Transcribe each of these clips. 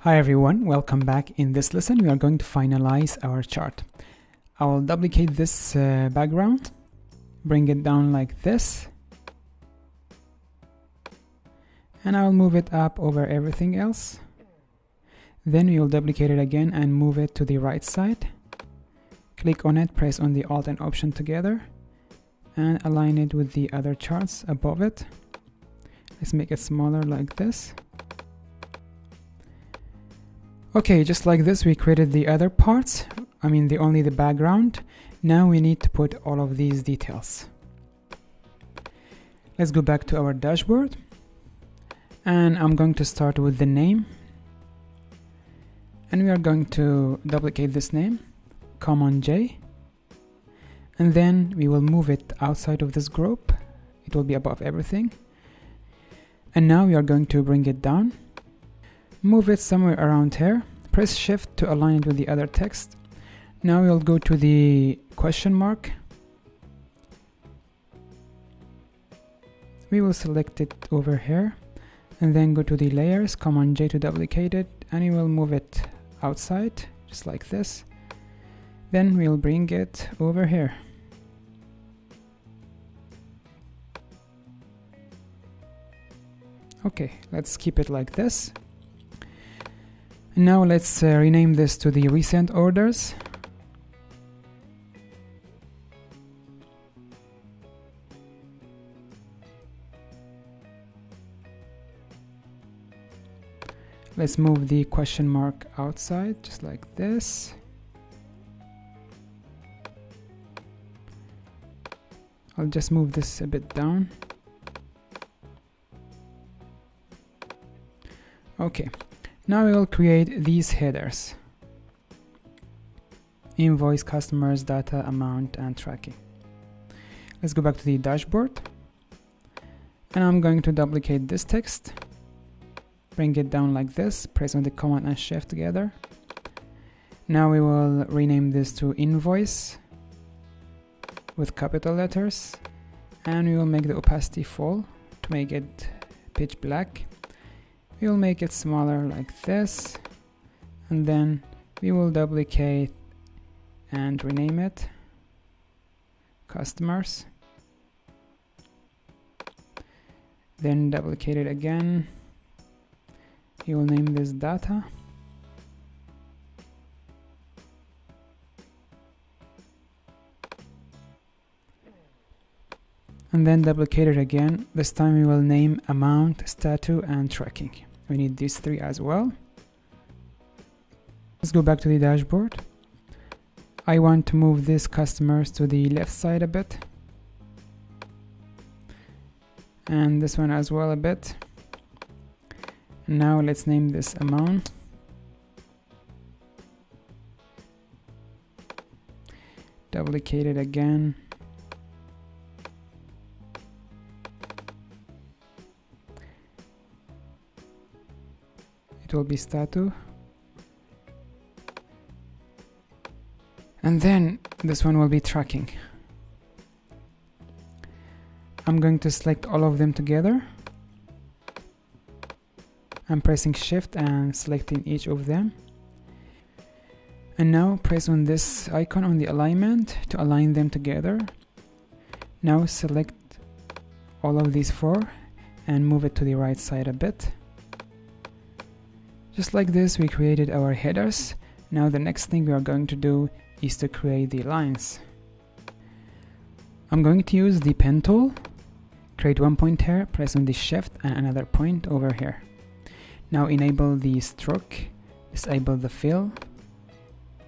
Hi everyone, welcome back. In this lesson we are going to finalize our chart. I will duplicate this background, bring it down like this, and I will move it up over everything else. Then we will duplicate it again and move it to the right side. Click on it, press on the Alt and Option together and align it with the other charts above it. Let's make it smaller like this. Okay, just like this we created the other parts, only the background. Now we need to put all of these details. Let's go back to our dashboard and I'm going to start with the name, and we are going to duplicate this name, Command J, and then we will move it outside of this group. It will be above everything. And now we are going to bring it down. Move it somewhere around here. Press Shift to align it with the other text. Now we'll go to the question mark. We will select it over here and then go to the layers, Command J to duplicate it, and we will move it outside just like this. Then we'll bring it over here. Okay, let's keep it like this. Now let's rename this to the recent orders. Let's move the question mark outside just like this. I'll just move this a bit down. Okay. Now we will create these headers: invoice, customers, data, amount, and tracking. Let's go back to the dashboard and I'm going to duplicate this text, bring it down like this, press on the Command and Shift together. Now we will rename this to invoice with capital letters, and we will make the opacity full to make it pitch black. We will make it smaller like this, and then we will duplicate and rename it customers. Then duplicate it again. We will name this data. And then duplicate it again. This time we will name amount, status, and tracking. We need these three as well. Let's go back to the dashboard. I want to move these customers to the left side a bit, and this one as well a bit. And now let's name this amount. Duplicate it again. It will be status, and then this one will be tracking. I'm going to select all of them together. I'm pressing Shift and selecting each of them, and now press on this icon on the alignment to align them together. Now select all of these four and move it to the right side a bit. Just like this, we created our headers. Now the next thing we are going to do is to create the lines. I'm going to use the pen tool, create one point here, press on the Shift and another point over here. Now enable the stroke, disable the fill,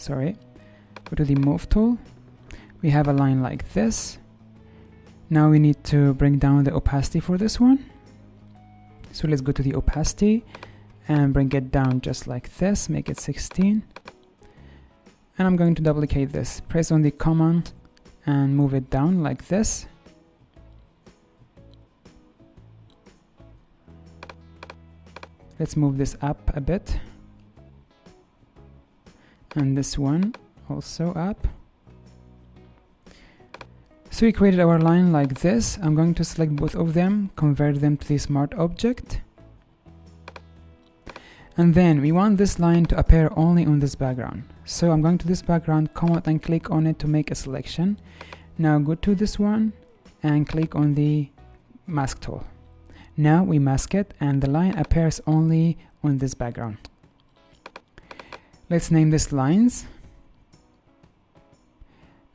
go to the move tool. We have a line like this. Now we need to bring down the opacity for this one. So let's go to the opacity and bring it down just like this, make it 16. And I'm going to duplicate this, press on the Command and move it down like this. Let's move this up a bit, and this one also up. So we created our line like this. I'm going to select both of them, convert them to the smart object, And then we want this line to appear only on this background. So I'm going to this background, come out and click on it to make a selection. Now go to this one and click on the mask tool. Now we mask it and the line appears only on this background. Let's name this lines.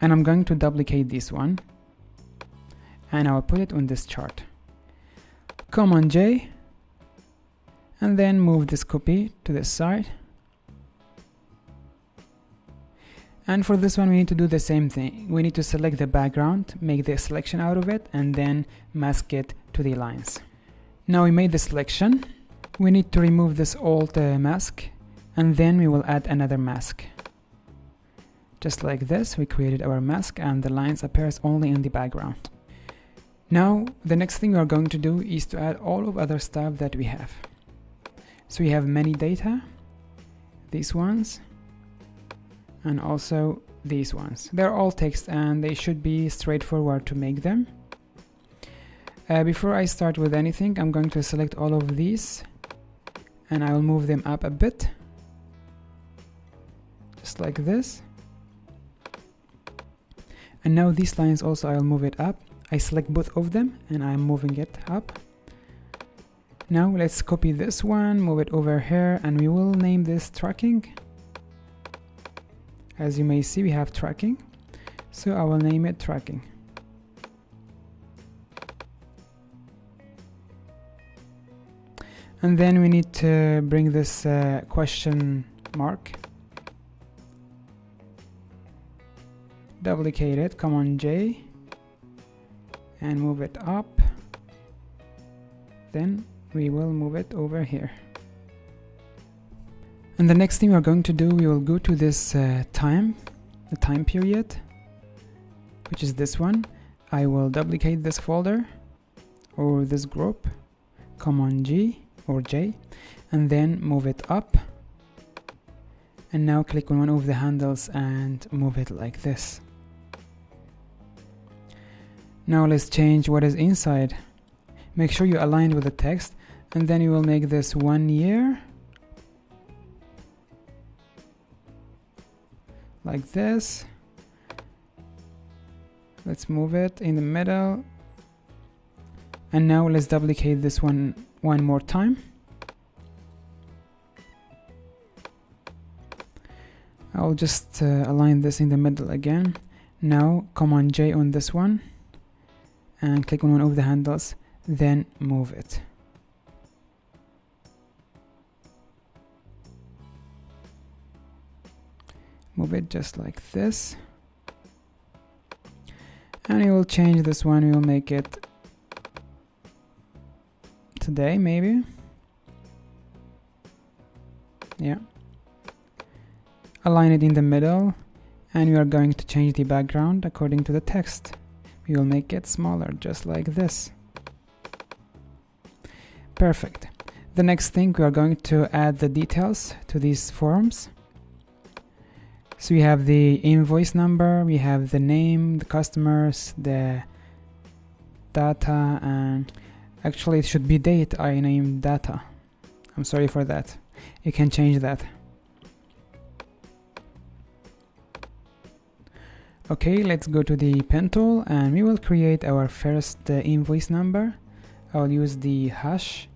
And I'm going to duplicate this one. And I will put it on this chart. Command J. And then move this copy to this side. And for this one we need to do the same thing. We need to select the background, make the selection out of it, and then mask it to the lines. Now we made the selection. We need to remove this old mask, and then we will add another mask. Just like this, we created our mask and the lines appears only in the background. Now the next thing we are going to do is to add all of other stuff that we have. So we have many data, these ones, and also these ones. They're all text and they should be straightforward to make them. Before I start with anything, I'm going to select all of these and I will move them up a bit, just like this. And now these lines also I'll move it up. I select both of them and I'm moving it up. Now let's copy this one, move it over here, and we will name this tracking. As you may see, we have tracking, so I will name it tracking. And then we need to bring this question mark, duplicate it, Command J, and move it up. Then we will move it over here. And the next thing we're going to do, we will go to this the time period, which is this one. I will duplicate this folder or this group, Command G or J, and then move it up. And now click on one of the handles and move it like this. Now let's change what is inside. Make sure you align with the text, and then you will make this 1 year, like this. Let's move it in the middle, and now let's duplicate this one more time. I'll just align this in the middle again. Now Command J on this one and click on one of the handles, then move it. Move it just like this. And we will change this one, we will make it today maybe. Yeah. Align it in the middle, and we are going to change the background according to the text. We will make it smaller, just like this. Perfect. The next thing, we are going to add the details to these forms. So we have the invoice number, we have the name, the customers, the data, and actually it should be date. I named data. I'm sorry for that. You can change that. Okay, let's go to the pen tool and we will create our first invoice number. I'll use the hash.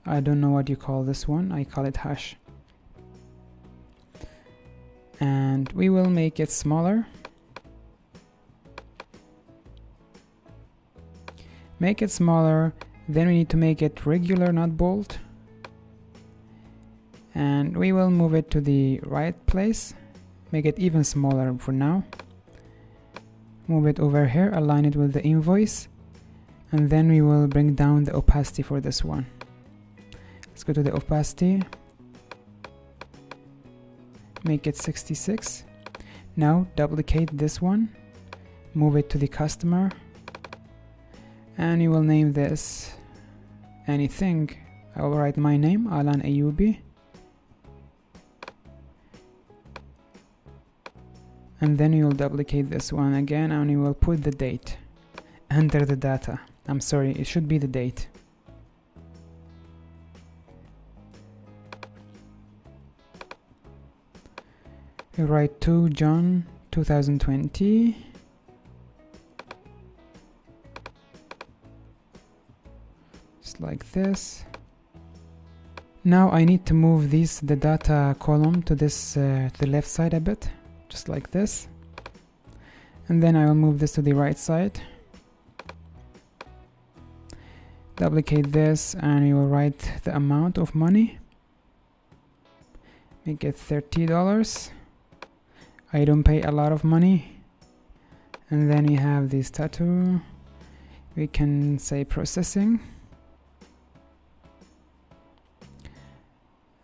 I don't know what you call this one. I call it hash. And we will make it smaller. Make it smaller, then we need to make it regular, not bold. And we will move it to the right place. Make it even smaller for now. Move it over here, align it with the invoice, and then we will bring down the opacity for this one. Let's go to the opacity. Make it 66. Now duplicate this one, move it to the customer, and you will name this anything. I will write my name, Alan Ayubi, and then you will duplicate this one again and you will put the date. Enter the data. I'm sorry, it should be the date. We write 2 John 2020. Just like this. Now I need to move the data column to to the left side a bit, just like this. And then I will move this to the right side. Duplicate this and you will write the amount of money. Make it $30. I don't pay a lot of money. And then we have this tattoo. We can say processing.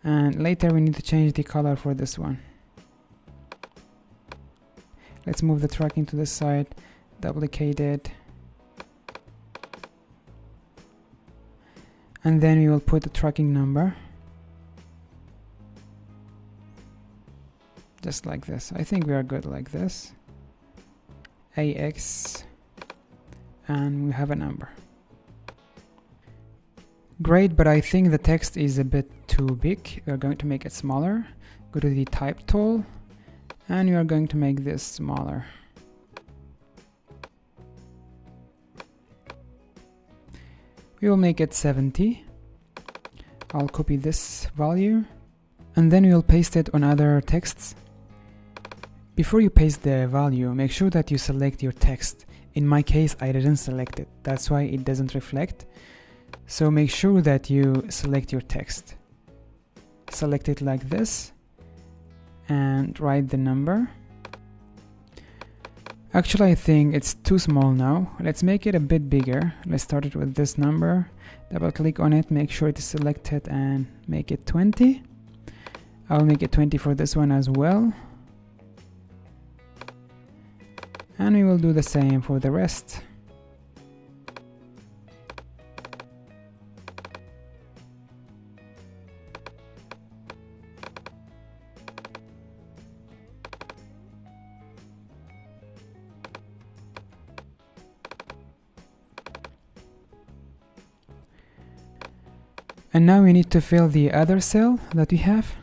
And later we need to change the color for this one. Let's move the tracking to this side, duplicate it. And then we will put the tracking number. Just like this. I think we are good like this. AX. And we have a number. Great, but I think the text is a bit too big. We are going to make it smaller. Go to the type tool and we are going to make this smaller. We will make it 70. I'll copy this value and then we will paste it on other texts. Before you paste the value, make sure that you select your text. In my case, I didn't select it. That's why it doesn't reflect. So make sure that you select your text. Select it like this and write the number. Actually, I think it's too small now. Let's make it a bit bigger. Let's start it with this number. Double click on it, make sure it is selected and make it 20. I'll make it 20 for this one as well. And we will do the same for the rest. And now we need to fill the other cell that we have.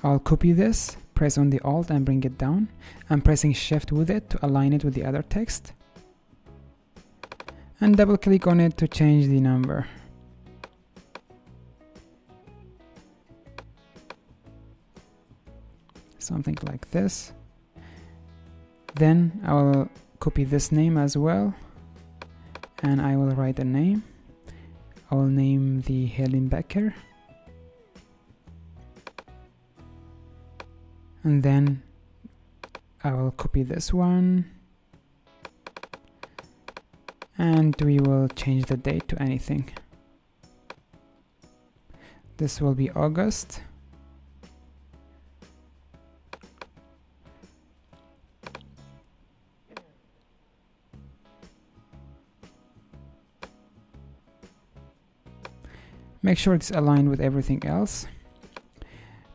I'll copy this, press on the Alt and bring it down. I'm pressing Shift with it to align it with the other text. And double click on it to change the number. Something like this. Then I will copy this name as well. And I will write a name. I will name the Helen Becker. And then I will copy this one. And we will change the date to anything. This will be August. Make sure it's aligned with everything else.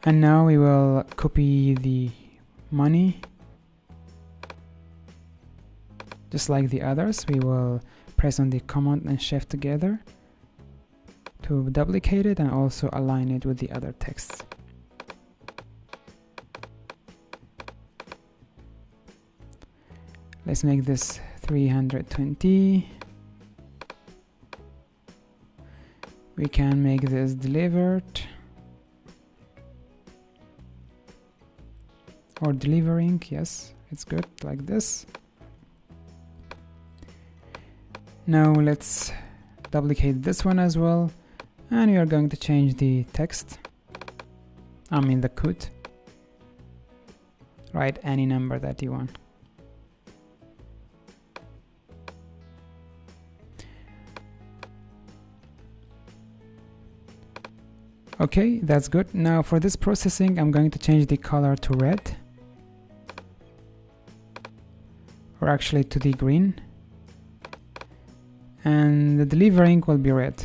And now we will copy the money. Just like the others, we will press on the Command and Shift together to duplicate it and also align it with the other texts. Let's make this 320. We can make this delivered or delivering. Yes, it's good like this. Now let's duplicate this one as well, and we are going to change the text. I mean the code. Write any number that you want. Okay, that's good. Now for this processing, I'm going to change the color to red, or actually to the green, and the delivering will be red.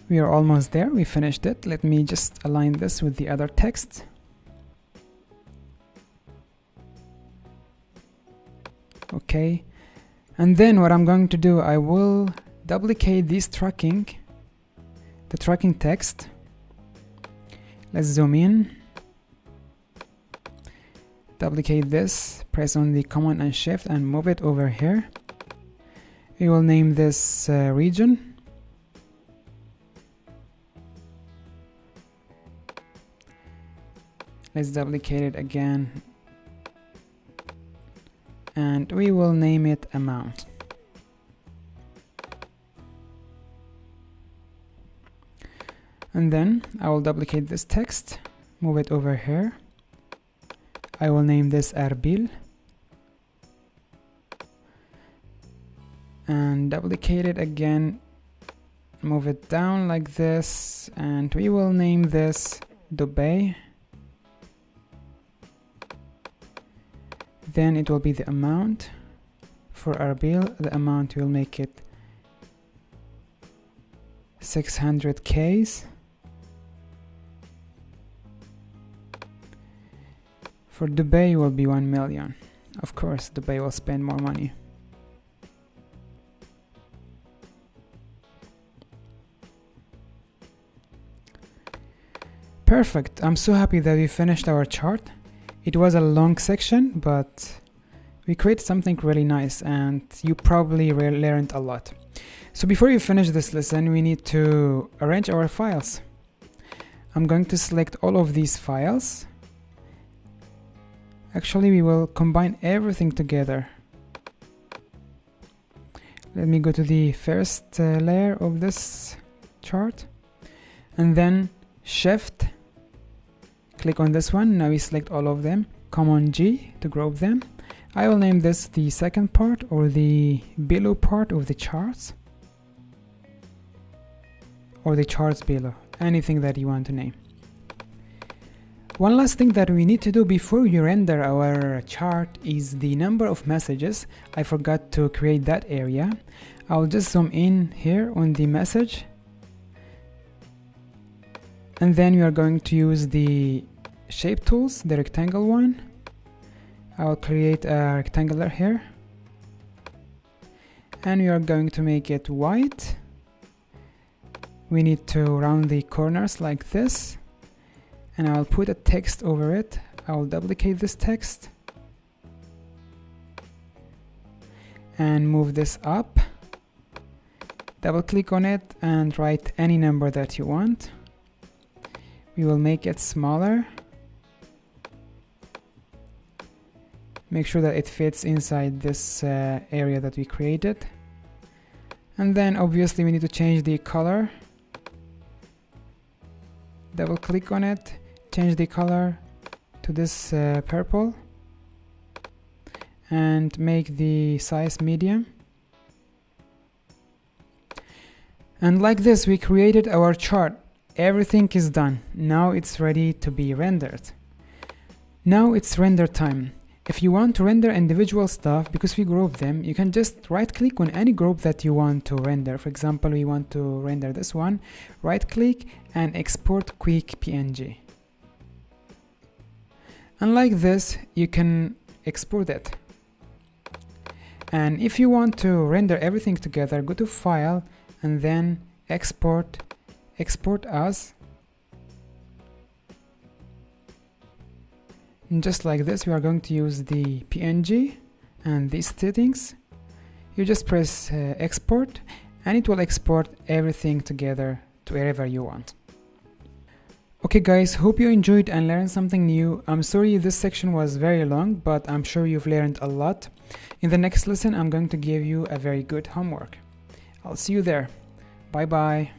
We are almost there. We finished it. Let me just align this with the other text. Okay, and then what I'm going to do, I will duplicate this tracking, the tracking text. Let's zoom in, duplicate this, press on the Command and Shift and move it over here. We will name this region. Let's duplicate it again and we will name it amount. And then I will duplicate this text, move it over here. I will name this Arbil and duplicate it again, move it down like this, and we will name this Dubai. Then it will be the amount. For Arbil, the amount will make it 600Ks. For Dubai will be 1 million. Of course, Dubai will spend more money. Perfect. I'm so happy that we finished our chart. It was a long section, but we created something really nice and you probably learned a lot. So before you finish this lesson, we need to arrange our files. I'm going to select all of these files. Actually, we will combine everything together. Let me go to the first layer of this chart and then Shift, click on this one. Now we select all of them, Command G to group them. I will name this the second part or the below part of the charts, or the charts below, anything that you want to name. One last thing that we need to do before we render our chart is the number of messages. I forgot to create that area. I'll just zoom in here on the message, and then we are going to use the shape tools, the rectangle one. I'll create a rectangular here and we are going to make it white. We need to round the corners like this and I'll put a text over it. I'll duplicate this text and move this up. Double click on it and write any number that you want. We will make it smaller. Make sure that it fits inside this area that we created. And then obviously we need to change the color. Double click on it, change the color to this purple and make the size medium. And like this we created our chart. Everything is done. Now it's ready to be rendered. Now it's render time. If you want to render individual stuff, because we group them, you can just right click on any group that you want to render. For example, we want to render this one. Right click and export quick PNG. And like this, you can export it. And if you want to render everything together, go to File and then Export as. And just like this, we are going to use the PNG and these settings. You just press export and it will export everything together to wherever you want. Okay guys, hope you enjoyed and learned something new. I'm sorry this section was very long, but I'm sure you've learned a lot. In the next lesson, I'm going to give you a very good homework. I'll see you there. Bye bye.